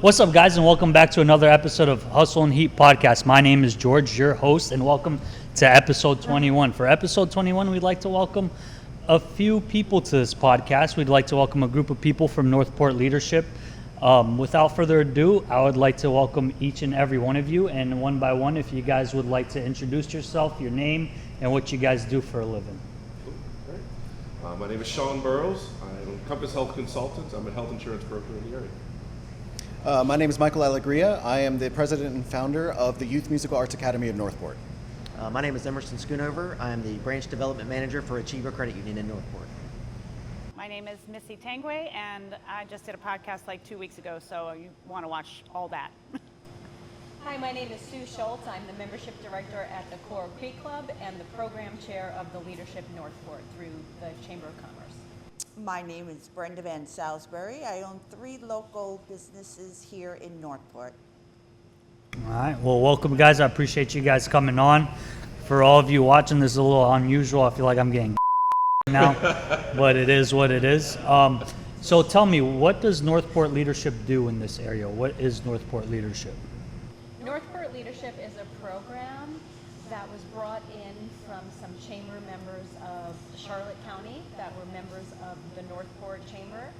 What's up, guys, and welcome back to another episode of Hustle and Heat Podcast. My name is George, your host, and welcome to episode 21. For episode 21, we'd like to welcome a few people to this podcast. We'd like to welcome a group of people from Northport Leadership. Without further ado, I would like to welcome each and every one of you, and one by one, if you guys would like to introduce yourself, your name, and what you guys do for a living. Great. My name is Sean Burrows. I'm a Compass Health Consultant. I'm a health insurance broker in the area. My name is Michael Alegria. I am the president and founder of the Youth Musical Arts Academy of Northport. My name is Emerson Schoonover. I am the branch development manager for Achiever Credit Union in Northport. My name is Missy Tangway, and I just did a podcast like 2 weeks ago, so you want to watch all that. Hi, my name is Sue Schultz. I'm the membership director at the Coral Creek Club and the program chair of the Leadership Northport through the Chamber of Commerce. My name is Brenda Van Salisbury. I own 3 local businesses here in Northport. All right. Well, welcome, guys. I appreciate you guys coming on. For all of you watching, this is a little unusual. I feel like I'm getting now, but it is what it is. So tell me, what does Northport Leadership do in this area? What is Northport Leadership? Northport Leadership is a program that was brought in from some chamber members of Charlotte County that were members of the Northport Chamber.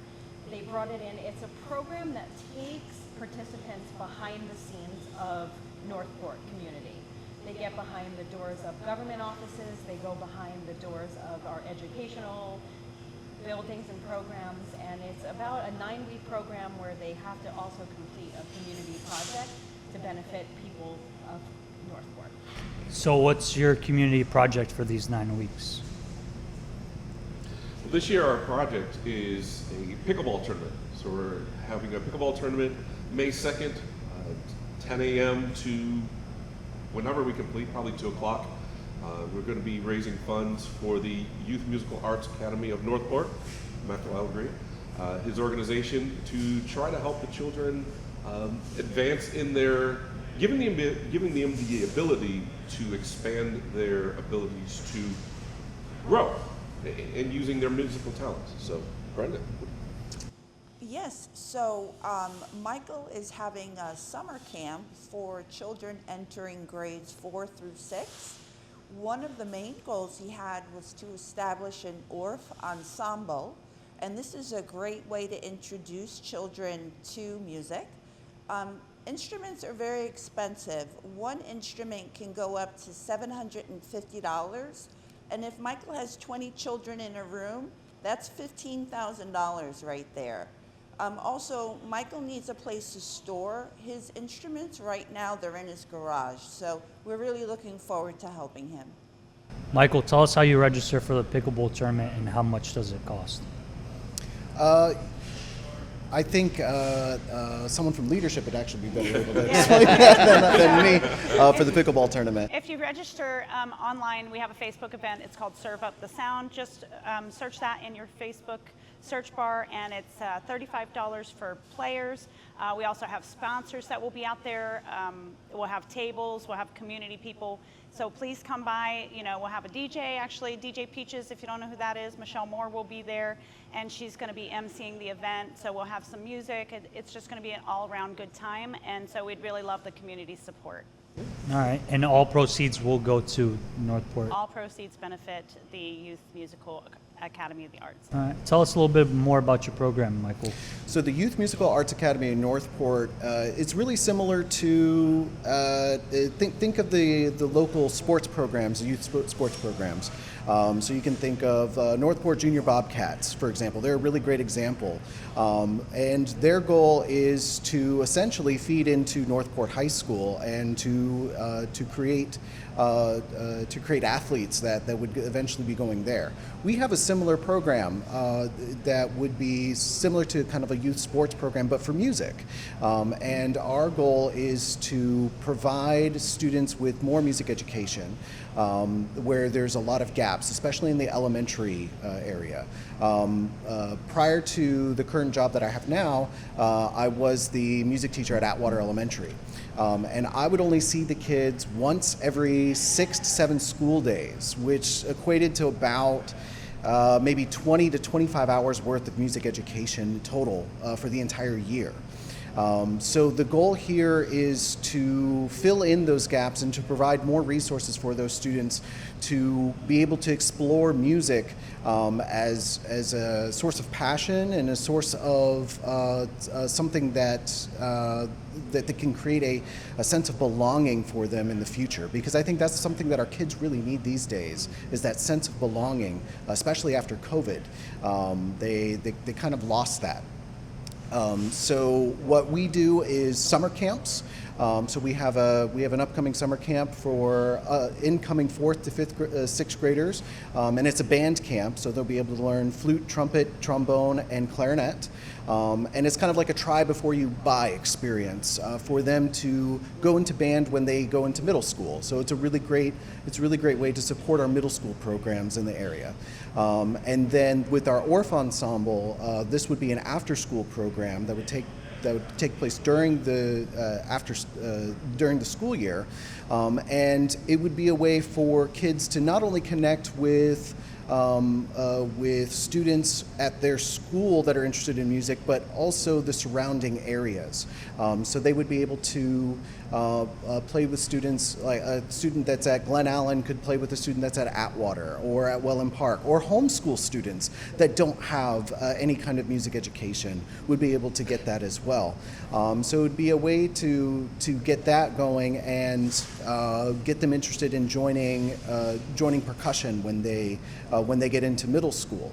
They brought it in. It's a program that takes participants behind the scenes of Northport community. They get behind the doors of government offices. They go behind the doors of our educational buildings and programs. And it's about a 9-week program where they have to also complete a community project to benefit people of Northport. So what's your community project for these 9 weeks? Well, this year our project is a pickleball tournament. So we're having a pickleball tournament May 2nd, 10 a.m. to whenever we complete, probably 2 o'clock. We're going to be raising funds for the Youth Musical Arts Academy of Northport, Michael Alegria, his organization, to try to help the children advance in their, giving them the ability to expand their abilities to grow and using their musical talents. So, Brenda. Yes, so Michael is having a summer camp for children entering grades 4 through 6. One of the main goals he had was to establish an ORF ensemble, and this is a great way to introduce children to music. Instruments are very expensive. One instrument can go up to $750, and if Michael has 20 children in a room, that's $15,000 right there. Also, Michael needs a place to store his instruments. Right now, they're in his garage, so we're really looking forward to helping him. Michael, tell us how you register for the pickleball tournament and how much does it cost? I think someone from leadership would actually be better able to explain that than me for the pickleball tournament. If you register online, we have a Facebook event. It's called Serve Up the Sound. Just search that in your Facebook search bar, and it's $35 for players. We also have sponsors that will be out there. We'll have tables, we'll have community people. So please come by. You know, we'll have a DJ, actually, DJ Peaches, if you don't know who that is. Michelle Moore will be there, and she's going to be emceeing the event. So we'll have some music. It's just going to be an all-around good time, and so we'd really love the community support. All right, and all proceeds will go to Northport. All proceeds benefit the Youth Musical Academy of the Arts. All right, tell us a little bit more about your program, Michael. So the Youth Musical Arts Academy in Northport, it's really similar to, think of the local sports programs, the youth sports programs. So you can think of Northport Junior Bobcats, for example. They're a really great example. And their goal is to essentially feed into Northport High School and to create athletes that would eventually be going there. We have a similar program that would be similar to kind of a youth sports program, but for music. And our goal is to provide students with more music education where there's a lot of gaps, especially in the elementary area. Prior to the current job that I have now, I was the music teacher at Atwater Elementary. And I would only see the kids once every 6 to 7 school days, which equated to about maybe 20 to 25 hours worth of music education total for the entire year. So the goal here is to fill in those gaps and to provide more resources for those students to be able to explore music as a source of passion and a source of something that can create a sense of belonging for them in the future. Because I think that's something that our kids really need these days, is that sense of belonging, especially after COVID. They kind of lost that. So what we do is summer camps. So we have an upcoming summer camp for incoming 4th to 6th graders, and it's a band camp, so they'll be able to learn flute, trumpet, trombone, and clarinet. And it's kind of like a try before you buy experience for them to go into band when they go into middle school. So it's a really great way to support our middle school programs in the area. And then with our Orff ensemble, this would be an after-school program that would take place during the during the school year, and it would be a way for kids to not only connect with students at their school that are interested in music, but also the surrounding areas. So they would be able to play with students, like a student that's at Glen Allen could play with a student that's at Atwater or at Welland Park, or homeschool students that don't have any kind of music education would be able to get that as well. So it would be a way to get that going and get them interested in joining percussion when they get into middle school.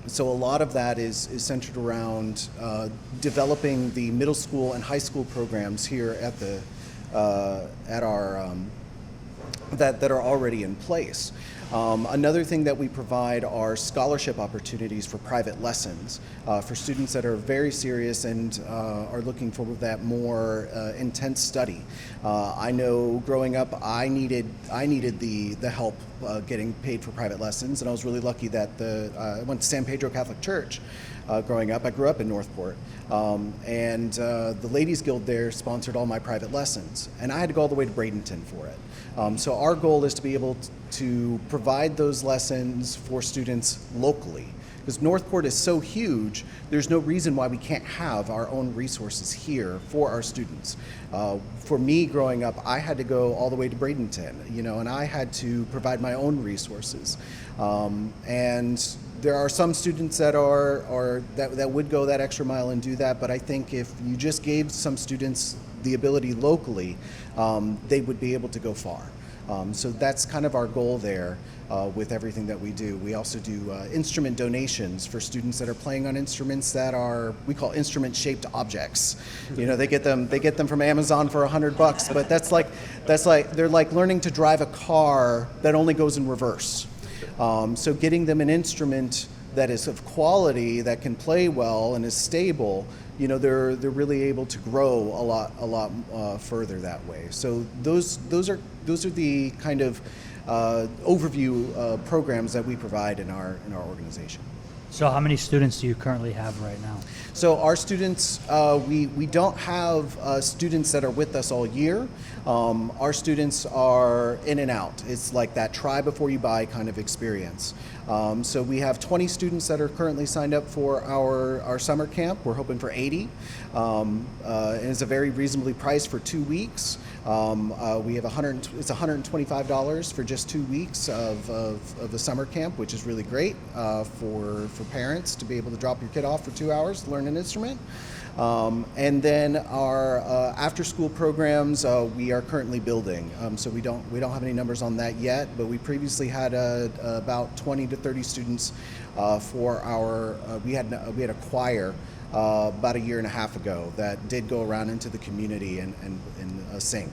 So a lot of that is centered around developing the middle school and high school programs here at our that are already in place. Another thing that we provide are scholarship opportunities for private lessons for students that are very serious and are looking for that more intense study. I know growing up, I needed the help getting paid for private lessons, and I was really lucky that I went to San Pedro Catholic Church. Growing up, I grew up in Northport, and the Ladies Guild there sponsored all my private lessons, and I had to go all the way to Bradenton for it. So our goal is to be able to provide those lessons for students locally. Because Northport is so huge, there's no reason why we can't have our own resources here for our students. For me growing up, I had to go all the way to Bradenton, and I had to provide my own resources. And there are some students that that would go that extra mile and do that, but I think if you just gave some students the ability locally, they would be able to go far. So that's kind of our goal there with everything that we do. We also do instrument donations for students that are playing on instruments that we call instrument-shaped objects. They get them from Amazon for $100, but that's like they're like learning to drive a car that only goes in reverse. So getting them an instrument that is of quality, that can play well and is stable, they're really able to grow a lot further that way. So those are the kind of overview programs that we provide in our organization. So how many students do you currently have right now? So our students, we don't have students that are with us all year. Our students are in and out. It's like that try before you buy kind of experience. So we have 20 students that are currently signed up for our summer camp. We're hoping for 80. And it's a very reasonably priced for 2 weeks. We have it's $125 for just 2 weeks of the summer camp, which is really great for parents to be able to drop your kid off for 2 hours to learn an instrument. And then our after-school programs we are currently building. So we don't have any numbers on that yet, but we previously had about 20 to 30 students for our. We had a choir about a year and a half ago that did go around into the community and sing.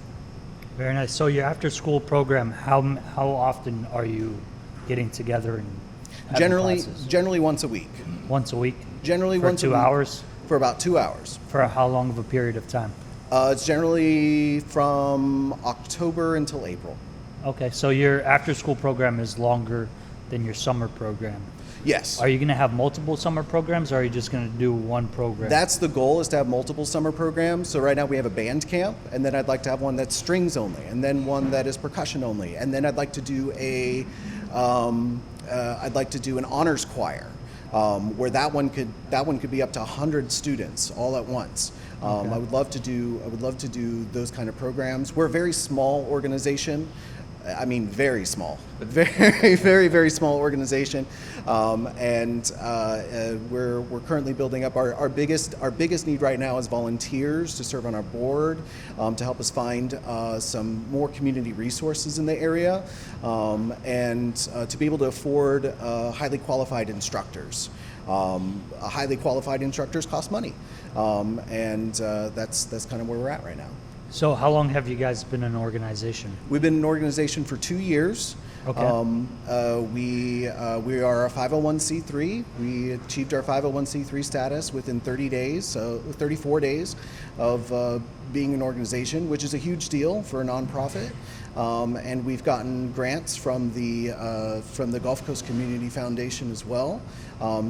Very nice. So your after-school program, how often are you getting together and having classes? Generally once a week. Once a week? Generally for once a week. 2 hours? For about 2 hours. For how long of a period of time? It's generally from October until April. Okay, so your after-school program is longer than your summer program. Yes. Are you going to have multiple summer programs, or are you just going to do one program? That's the goal, is to have multiple summer programs. So right now we have a band camp, and then I'd like to have one that's strings only, and then one that is percussion only, and then I'd like to do an honors choir. where that one could be up to 100 students all at once. Okay. I would love to do those kind of programs. We're a very small organization. I mean, very small, very, very, very small organization, and we're currently building up. Our biggest need right now is volunteers to serve on our board, to help us find some more community resources in the area, and to be able to afford highly qualified instructors. Highly qualified instructors cost money, and that's kind of where we're at right now. So how long have you guys been an organization? We've been an organization for 2 years. Okay. We are a 501c3. We achieved our 501c3 status within 30 days, 34 days of being an organization, which is a huge deal for a nonprofit. And we've gotten grants from the Gulf Coast Community Foundation as well.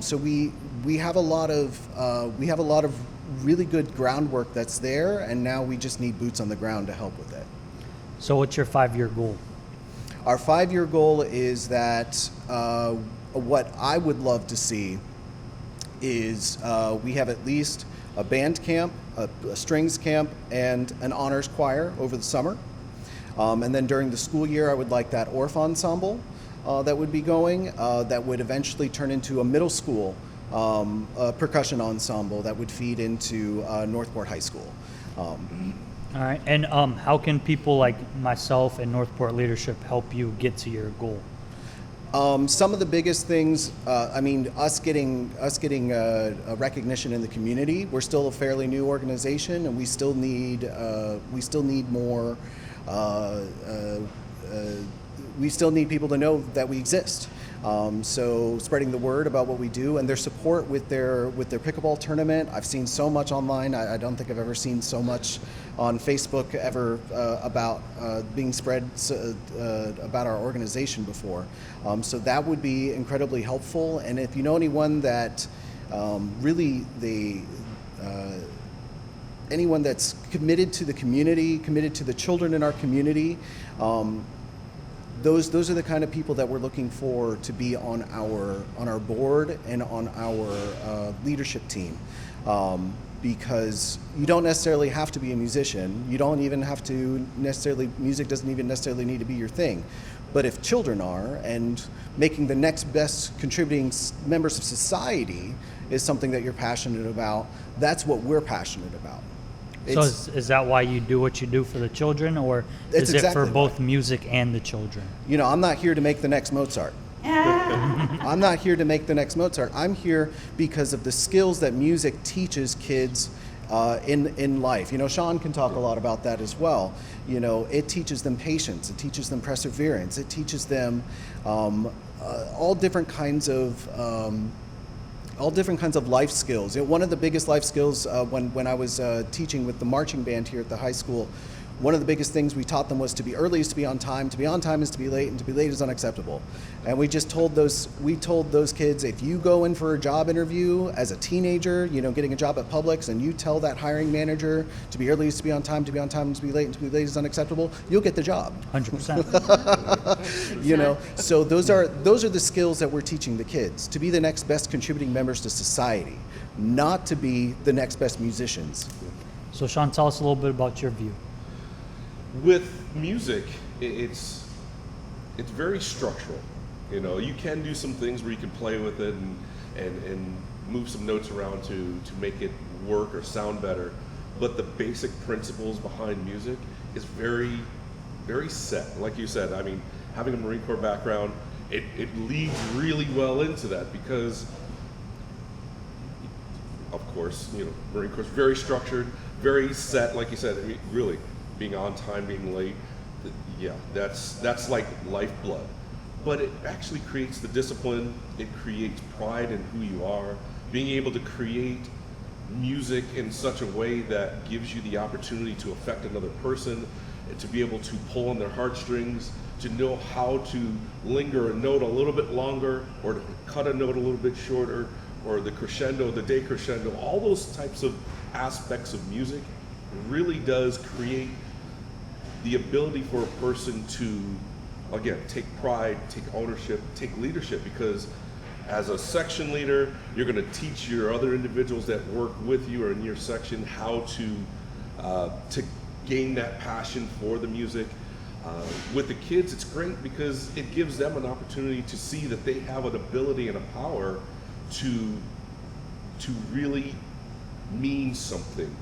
So we have a lot of really good groundwork that's there, and now we just need boots on the ground to help with it. So what's your 5-year goal? Our 5-year goal is that what I would love to see is we have at least a band camp, a strings camp, and an honors choir over the summer. And then during the school year, I would like that Orff ensemble that would be going, that would eventually turn into a middle school a percussion ensemble that would feed into Northport High School. All right, and how can people like myself and Northport leadership help you get to your goal? Some of the biggest things, us getting a recognition in the community. We're still a fairly new organization, and we still need more. We still need people to know that we exist. So spreading the word about what we do and their support with their pickleball tournament. I've seen so much online. I don't think I've ever seen so much on Facebook ever about being spread about our organization before. So that would be incredibly helpful. And if you know anyone that anyone that's committed to the community, committed to the children in our community, those are the kind of people that we're looking for to be on our board and on our leadership team. Because you don't necessarily have to be a musician. You don't even have to necessarily, music doesn't even necessarily need to be your thing. But if children are, and making the next best contributing members of society is something that you're passionate about, that's what we're passionate about. So is that why you do what you do for the children, or is it for both music and the children? You know, I'm not here to make the next Mozart. I'm not here to make the next Mozart. I'm here because of the skills that music teaches kids in life. You know, Sean can talk a lot about that as well. You know, it teaches them patience. It teaches them perseverance. It teaches them all different kinds of life skills. You know, one of the biggest life skills when I was teaching with the marching band here at the high school, one of the biggest things we taught them was to be early is to be on time is to be late, and to be late is unacceptable. And we told those kids, if you go in for a job interview as a teenager, you know, getting a job at Publix, and you tell that hiring manager to be early is to be on time, to be on time is to be late, and to be late is unacceptable, you'll get the job. 100%. You know, so those are the skills that we're teaching the kids, to be the next best contributing members to society, not to be the next best musicians. So Sean, tell us a little bit about your view. With music, it's very structural. You know, you can do some things where you can play with it and move some notes around to make it work or sound better. But the basic principles behind music is very, very set. Like you said, I mean, having a Marine Corps background, it leads really well into that because, of course, you know, Marine Corps is very structured, very set. Like you said, I mean, really, being on time, being late, yeah, that's like lifeblood. But it actually creates the discipline, it creates pride in who you are, being able to create music in such a way that gives you the opportunity to affect another person, to be able to pull on their heartstrings, to know how to linger a note a little bit longer, or to cut a note a little bit shorter, or the crescendo, the decrescendo, all those types of aspects of music really does create the ability for a person to, again, take pride, take ownership, take leadership, because As a section leader, you're going to teach your other individuals that work with you or in your section how to gain that passion for the music. With the kids, it's great because it gives them an opportunity to see that they have an ability and a power to really mean something.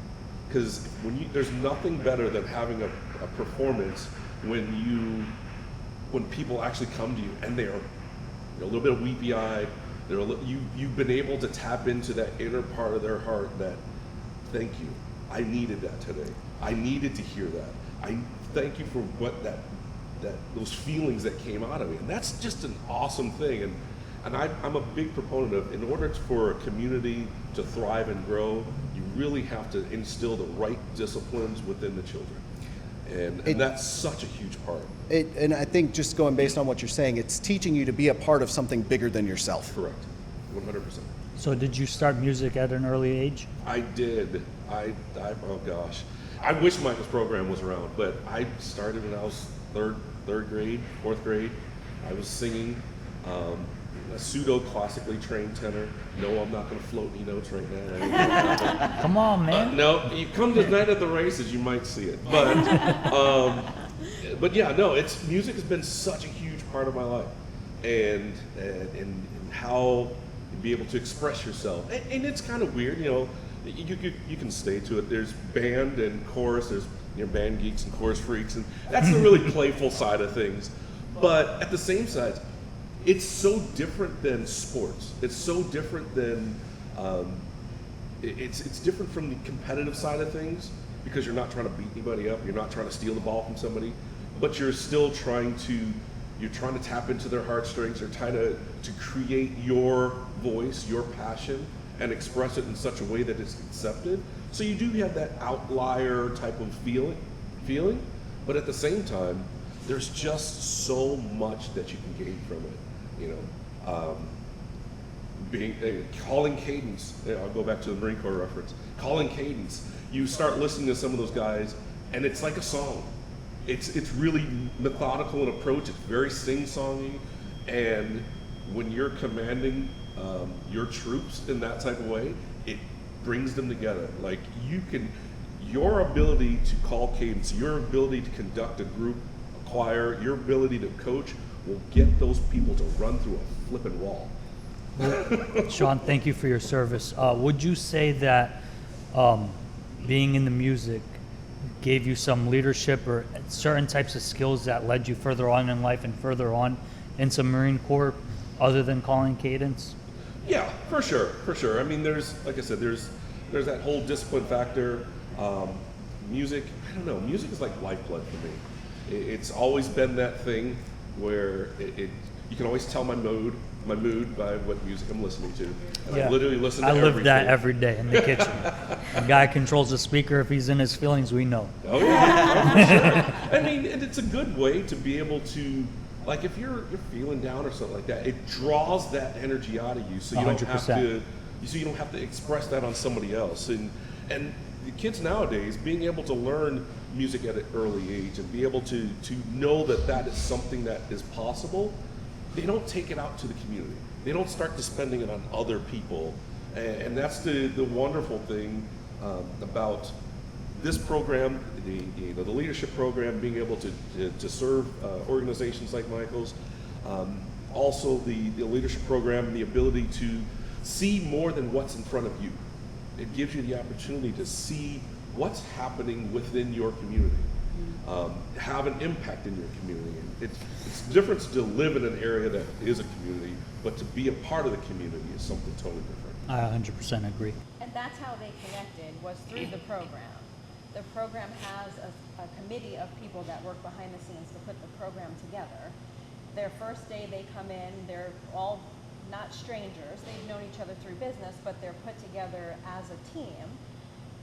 Because there's nothing better than having a performance when people actually come to you and they're a little bit weepy-eyed. You've been able to tap into that inner part of their heart that, thank you, I needed that today. I needed to hear that. I thank you for what those feelings that came out of me. And that's just an awesome thing. And I'm a big proponent of, in order for a community to thrive and grow, you really have to instill the right disciplines within the children. And that's such a huge part. And I think just going based on what you're saying, it's teaching you to be a part of something bigger than yourself. Correct, 100%. So did you start music at an early age? I did. Oh gosh. I wish Michael's program was around, but I started when I was third grade, fourth grade. I was singing. A pseudo classically trained tenor. No, I'm not going to float any notes right now. Come on, man. No, you come tonight at the races, you might see it. But yeah, no, music has been such a huge part of my life, and how to be able to express yourself. And it's kind of weird, you can stay to it. There's band and chorus. There's band geeks and chorus freaks, and that's the really playful side of things. But at the same side, it's so different than sports. It's so different than, it's different from the competitive side of things, because you're not trying to beat anybody up. You're not trying to steal the ball from somebody, but you're still trying to tap into their heartstrings, or try to create your voice, your passion, and express it in such a way that it's accepted. So you do have that outlier type of feeling, but at the same time, there's just so much that you can gain from it. Calling cadence. I'll go back to the Marine Corps reference. Calling cadence. You start listening to some of those guys, and it's like a song. It's really methodical in approach. It's very sing-songy, and when you're commanding your troops in that type of way, it brings them together. Like your ability to call cadence, your ability to conduct a group, a choir, your ability to coach will get those people to run through a flipping wall. Sean, thank you for your service. Would you say that being in the music gave you some leadership or certain types of skills that led you further on in life and further on into Marine Corps, other than calling cadence? Yeah, for sure. I mean, there's that whole discipline factor. Music, I don't know, music is like lifeblood for me. It's always been that thing where you can always tell my mood by what music I'm listening to. And I literally listen to everything. I live that every day in the kitchen. The guy controls the speaker. If he's in his feelings, we know. Oh yeah, for sure. I mean, and it's a good way to be able to, like, if you're feeling down or something like that, it draws that energy out of you, so you 100%. don't have to express that on somebody else. And the kids nowadays, being able to learn music at an early age and be able to know that is something that is possible, they don't take it out to the community. They don't start to spending it on other people. And that's the wonderful thing about this program, the leadership program, being able to serve organizations like Michael's. Also the leadership program, the ability to see more than what's in front of you. It gives you the opportunity to see what's happening within your community, have an impact in your community. It's different to live in an area that is a community, but to be a part of the community is something totally different. I 100% agree. And that's how they connected, was through the program. The program has a committee of people that work behind the scenes to put the program together. Their first day they come in, they're all not strangers. They've known each other through business, but they're put together as a team.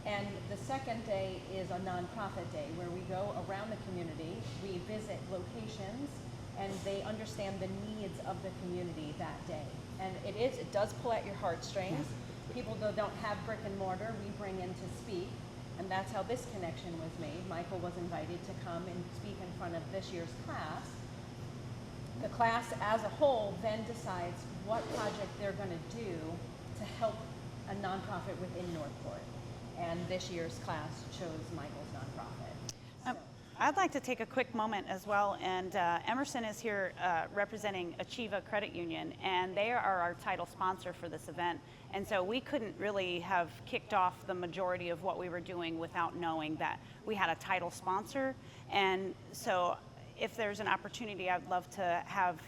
And the second day is a nonprofit day where we go around the community, we visit locations, and they understand the needs of the community that day. And it does pull at your heartstrings. People that don't have brick and mortar, we bring in to speak, and that's how this connection was made. Michael was invited to come and speak in front of this year's class. The class as a whole then decides what project they're going to do to help a nonprofit within Northport. And this year's class chose Michael's nonprofit. I'd like to take a quick moment as well, and Emerson is here representing Achieva Credit Union, and they are our title sponsor for this event. And so we couldn't really have kicked off the majority of what we were doing without knowing that we had a title sponsor. And so if there's an opportunity, I'd love to have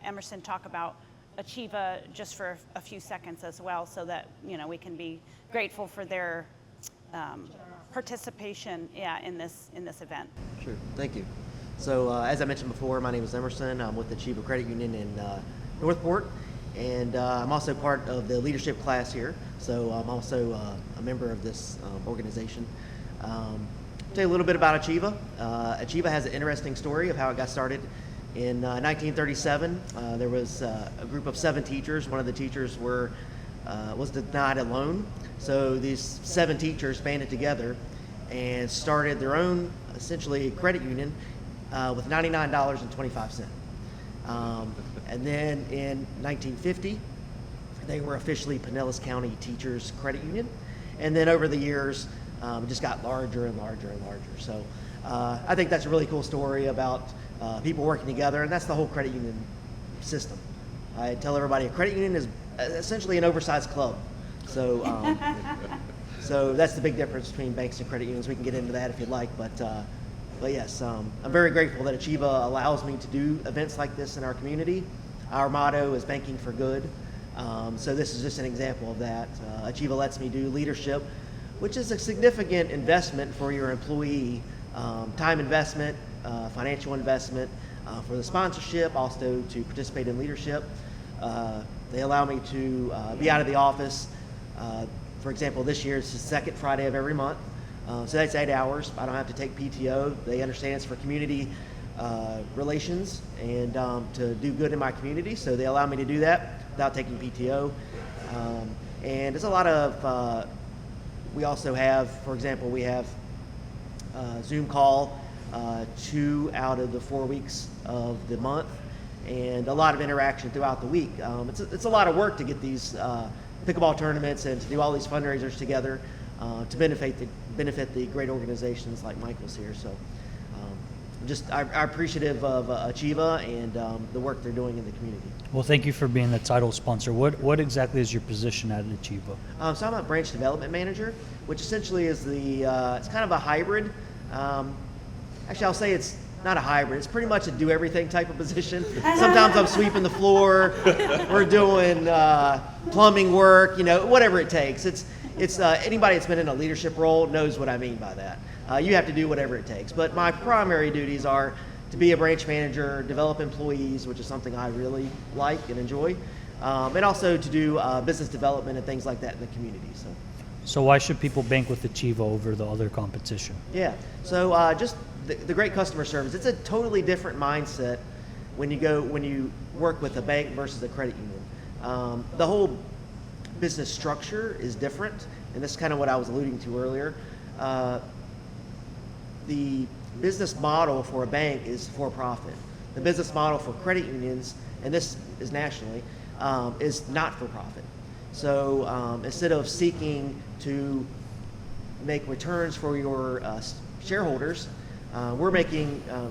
Emerson talk about Achieva just for a few seconds as well, so that we can be grateful for their participation in this event. Sure, thank you. So as I mentioned before, my name is Emerson. I'm with the Achieva Credit Union in Northport, and I'm also part of the leadership class here. So I'm also a member of this organization. Tell you a little bit about Achieva. Achieva has an interesting story of how it got started. In 1937, there was a group of 7 teachers. One of the teachers was denied a loan. So these 7 teachers banded together and started their own, essentially, credit union with $99.25. And then in 1950, they were officially Pinellas County Teachers Credit Union. And then over the years, it just got larger and larger and larger. So I think that's a really cool story about people working together, and that's the whole credit union system. I tell everybody a credit union is essentially an oversized club. So, so that's the big difference between banks and credit unions. We can get into that if you'd like, but yes, I'm very grateful that Achieva allows me to do events like this in our community. Our motto is banking for good. So this is just an example of that. Achieva lets me do leadership, which is a significant investment for your employee, time investment, financial investment, for the sponsorship, also to participate in leadership. They allow me to be out of the office. For example, this year it's the second Friday of every month. So that's 8 hours. I don't have to take PTO. They understand it's for community relations and to do good in my community. So they allow me to do that without taking PTO. And there's a lot of, we also have, for example, we have Zoom call 2 out of the 4 weeks of the month, and a lot of interaction throughout the week. It's a lot of work to get these pickleball tournaments and to do all these fundraisers together to benefit the great organizations like Michael's here. So I'm appreciative of Achieva and the work they're doing in the community. Well, thank you for being the title sponsor. What exactly is your position at Achieva? So I'm a branch development manager, which essentially is it's kind of a hybrid. Actually, I'll say it's not a hybrid. It's pretty much a do-everything type of position. Sometimes I'm sweeping the floor. We're doing plumbing work, whatever it takes. It's anybody that's been in a leadership role knows what I mean by that. You have to do whatever it takes. But my primary duties are to be a branch manager, develop employees, which is something I really like and enjoy, and also to do business development and things like that in the community. So why should people bank with Achieva over the other competition? Yeah, so just the great customer service. It's a totally different mindset when you work with a bank versus a credit union. The whole business structure is different, and this is kind of what I was alluding to earlier. The business model for a bank is for profit. The business model for credit unions, and this is nationally, is not for profit. So instead of seeking to make returns for your shareholders, we're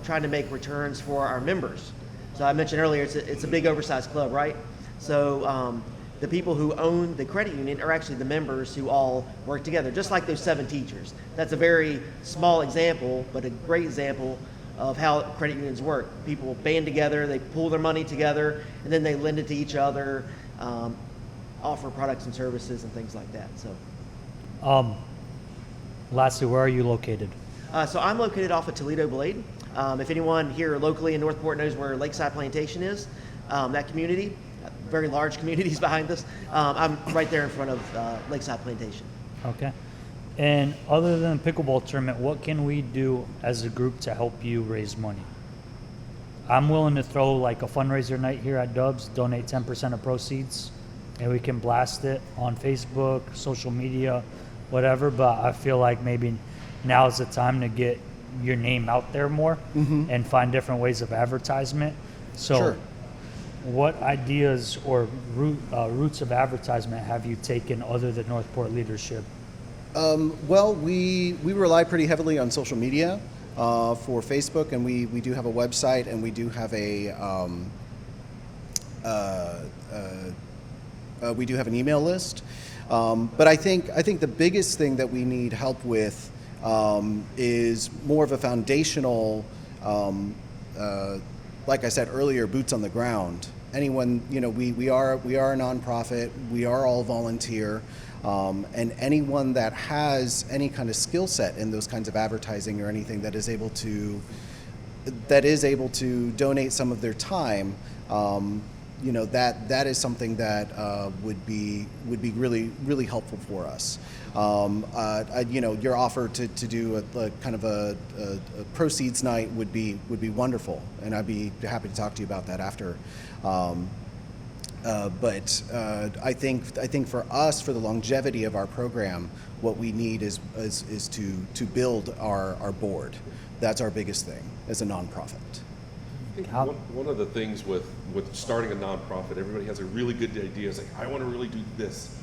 trying to make returns for our members. So I mentioned earlier, it's a big oversized club, right? So the people who own the credit union are actually the members who all work together, just like those 7 teachers. That's a very small example, but a great example of how credit unions work. People band together, they pool their money together, and then they lend it to each other, offer products and services and things like that. So, lastly, where are you located? So I'm located off of Toledo Blade. If anyone here locally in Northport knows where Lakeside Plantation is, that community, very large communities behind us, I'm right there in front of Lakeside Plantation. Okay. And other than the pickleball tournament, what can we do as a group to help you raise money? I'm willing to throw like a fundraiser night here at Dubs, donate 10% of proceeds, and we can blast it on Facebook, social media, whatever, but I feel like maybe now is the time to get your name out there more and find different ways of advertisement. So, Sure. what ideas or routes of advertisement have you taken other than Northport leadership? Well, we rely pretty heavily on social media for Facebook, and we do have a website, and we do have we do have an email list. But I think the biggest thing that we need help with is more of a foundational, like I said earlier, boots on the ground. Anyone, we are a nonprofit. We are all volunteer. And anyone that has any kind of skill set in those kinds of advertising or anything that is able to donate some of their time, that is something that would be really helpful for us. Your offer to do a kind of a proceeds night would be wonderful, and I'd be happy to talk to you about that after. But I think for us, for the longevity of our program, what we need is to build our board. That's our biggest thing as a nonprofit. I think one of the things with starting a nonprofit, everybody has a really good idea. It's like, I want to really do this,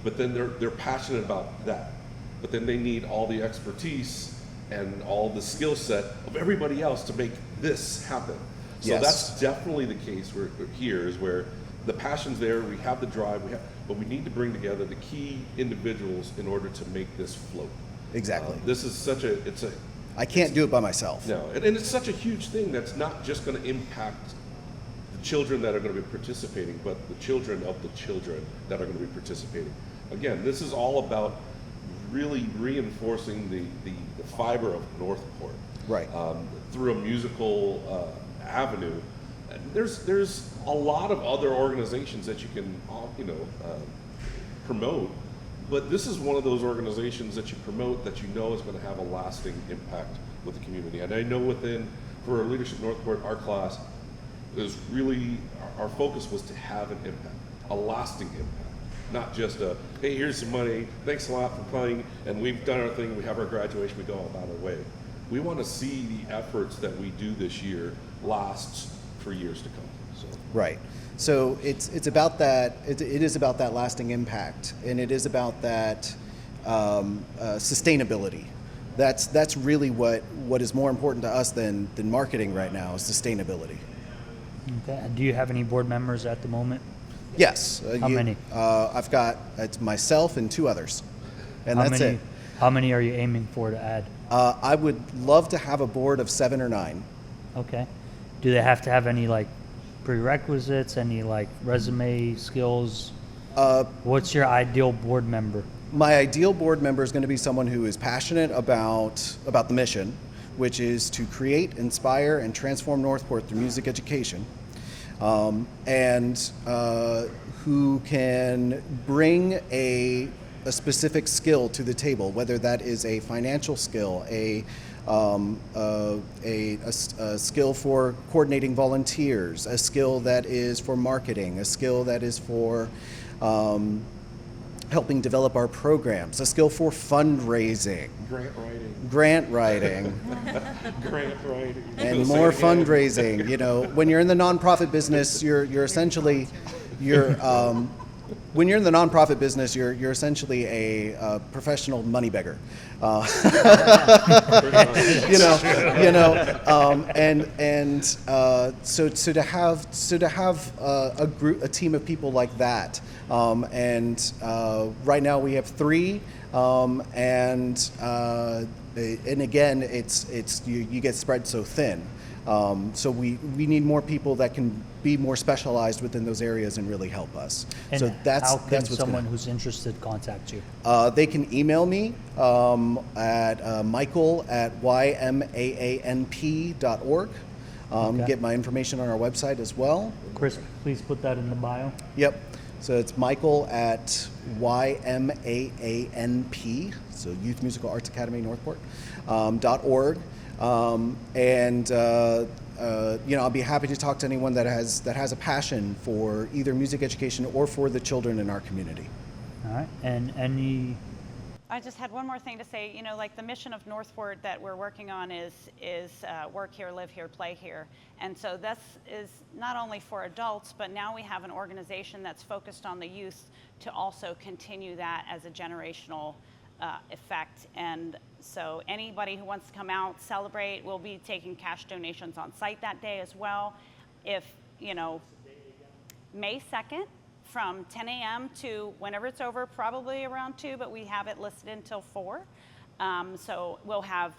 but then they're passionate about that. But then they need all the expertise and all the skill set of everybody else to make this happen. So Yes. that's definitely the case where the passion's there, we have the drive, but we need to bring together the key individuals in order to make this float. Exactly. This is I can't do it by myself. no, and it's such a huge thing that's not just going to impact the children that are going to be participating, but the children of the children that are going to be participating. Again, this is all about really reinforcing the fiber of Northport. Right. Through a musical avenue. And there's a lot of other organizations that you can promote, but this is one of those organizations that you promote that you know is going to have a lasting impact with the community. And I know for Leadership Northport, our class is really, our focus was to have an impact, a lasting impact. Not just hey, here's some money, thanks a lot for playing, and we've done our thing, we have our graduation, we go about our way. We want to see the efforts that we do this year last for years to come. So. Right. So it's about that. It is about that lasting impact, and it is about that sustainability. That's really what is more important to us than marketing right now is sustainability. Okay. And do you have any board members at the moment? Yes. How many? I've got it's myself and 2 others, and that's it. How many are you aiming for to add? I would love to have a board of 7 or 9. Okay. Do they have to have any prerequisites, any resume skills? What's your ideal board member? My ideal board member is going to be someone who is passionate about the mission, which is to create, inspire, and transform Northport through music education, and who can bring a specific skill to the table, whether that is a financial skill, a skill for coordinating volunteers, a skill that is for marketing, a skill that is for helping develop our programs, a skill for fundraising, Grant writing, grant writing, and more fundraising. When you're in the nonprofit business, you're essentially when you're in the nonprofit business, you're essentially a professional money beggar. So to have a team of people like that, and right now we have 3, and again it's you get spread so thin. So we need more people that can be more specialized within those areas and really help us. And so that's how can what's someone who's interested contact you? They can email me at michael@ymaanp.org. Okay. Get my information on our website as well. Chris, please put that in the bio. Yep. So it's michael@ymaanp, so Youth Musical Arts Academy Northport, .org. I'll be happy to talk to anyone that has a passion for either music education or for the children in our community. All right. And any I just had one more thing to say. You know, like the mission of Northport that we're working on is work here, live here, play here. And so this is not only for adults, but now we have an organization that's focused on the youth to also continue that as a generational effect. And so anybody who wants to come out, celebrate, we'll be taking cash donations on site that day as well. If, you know, May 2nd, from 10 a.m. to whenever it's over, probably around 2, but we have it listed until 4. So we'll have,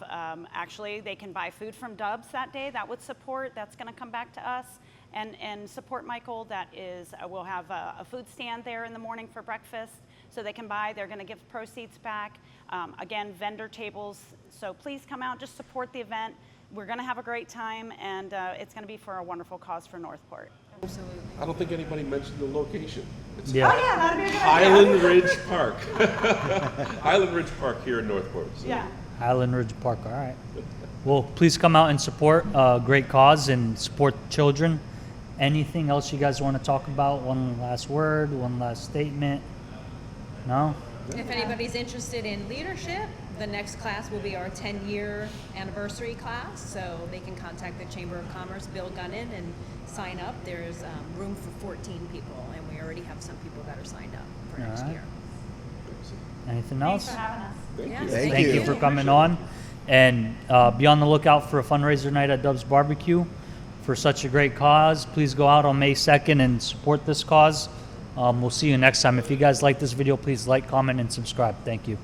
actually, they can buy food from Dubs that day. That would support, that's going to come back to us and support Michael. That is, we'll have a food stand there in the morning for breakfast. So they can buy, they're going to give proceeds back. Again, vendor tables. So please come out, just support the event. We're going to have a great time, and it's going to be for a wonderful cause for Northport. Absolutely. I don't think anybody mentioned the location. It's Yeah. Oh yeah, that'd be a good idea. Highland Ridge Park. Highland Ridge Park here in Northport. So. Yeah. Highland Ridge Park, all right. Well, please come out and support a great cause and support children. Anything else you guys want to talk about? One last word, one last statement? No? If anybody's interested in leadership, the next class will be our 10-year anniversary class, so they can contact the Chamber of Commerce, Bill Gunnan, and sign up. There's room for 14 people, and we already have some people that are signed up for next Alright. year. Anything else? Thanks for having us. Yes, Thank Thank you for coming on. And be on the lookout for a fundraiser night at Dub's Barbecue for such a great cause. Please go out on May 2nd and support this cause. We'll see you next time. If you guys like this video, please like, comment, and subscribe. Thank you.